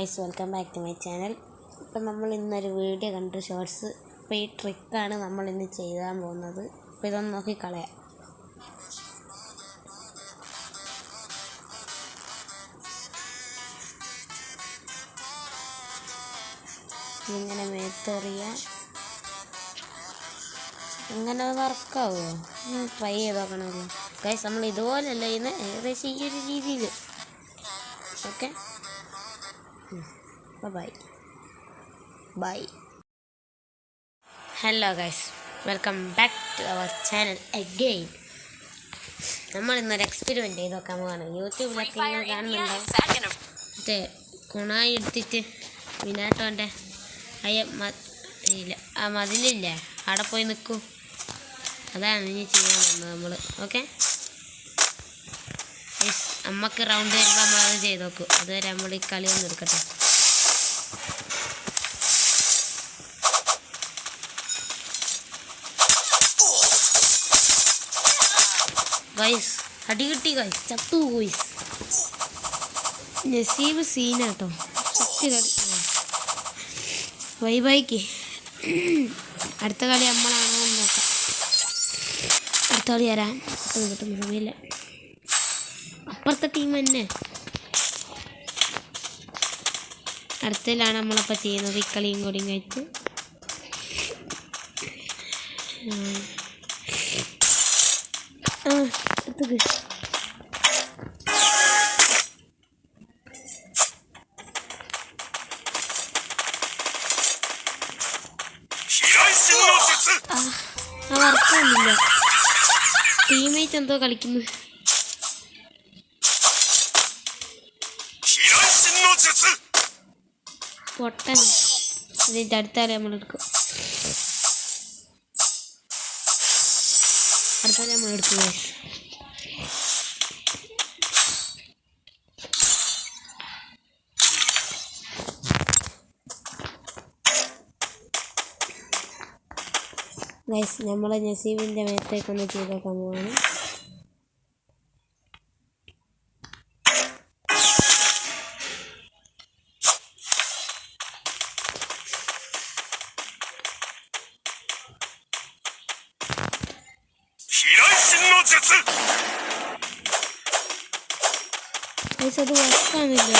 Guys, welcome back to my channel. ഇപ്പം നമ്മൾ ഇന്നൊരു വീഡിയോ കണ്ടു, ഷോർട്സ്. അപ്പോൾ ഈ ട്രിക്കാണ് നമ്മൾ ഇന്ന് ചെയ്യാൻ പോകുന്നത്. അപ്പോൾ ഇതൊന്ന് നോക്കി കളയാം. ഇങ്ങനെ മേത്തെറിയ, ഇങ്ങനെ വർക്കാവുമോ? ട്രൈ ചെയ്ത് നോക്കണമല്ലോ ഗൈസ്. നമ്മൾ ഇതുപോലെയല്ല ഇന്ന്, ഏകദേശം ഈ ഒരു രീതിയിൽ. Okay, bye. Hello guys, welcome back to our channel again. നമ്മൾ ഇന്നൊരു എക്സ്പെരിമെൻറ്റ് ചെയ്ത് നോക്കാൻ പോവാണ്. യൂട്യൂബിലൊക്കെ ഇങ്ങനെ കാണുന്നുണ്ടാവും. മറ്റേ കുണായി എടുത്തിട്ട് വിനാട്ടോൻ്റെ ഇല്ല, ആ മതിലില്ലേ, അവിടെ പോയി നിൽക്കൂ. അതാണ് ഇനി ചെയ്യാൻ പോകുന്നത് നമ്മൾ. ഓക്കെ, അമ്മക്ക് റൗണ്ട് വരുമ്പോൾ നമ്മളത് ചെയ്ത് നോക്കും. അതുവരെ നമ്മൾ ഈ കളിയൊന്നും എടുക്കട്ടെ. ഗൈസ്, അടി കിട്ടി ഗൈസ്, ചത്തു ഗൈസ്. നസീബ് സീനാട്ടോ, ചത്തി കളി. ബൈക്ക് അടുത്ത കളി നമ്മളാണോ നോക്കാം. അടുത്ത കളി തരാം. കിട്ടുന്ന സമയമില്ല. അപ്പുറത്തെ ടീം തന്നെ. അടുത്തതിലാണ് നമ്മളപ്പോൾ ചെയ്യുന്നത്. ഈ കളിയും കൂടിയും കഴിച്ച് അടുത്തത് വർക്കൊന്നുമില്ല. ടീമേറ്റ് എന്തോ കളിക്കുന്നു. പൊട്ടൻ. ഇതിൻ്റെ അടുത്താലേ നമ്മളെടുക്കും. അടുത്താലേ നമ്മളെടുക്കും. ഗൈസ്, നമ്മൾ നസീബിൻ്റെ മേത്തേക്കൊന്ന് ചെയ്തേക്കാൻ പോവാണ്. ഗൈസ്, അത് വർക്കാണില്ല.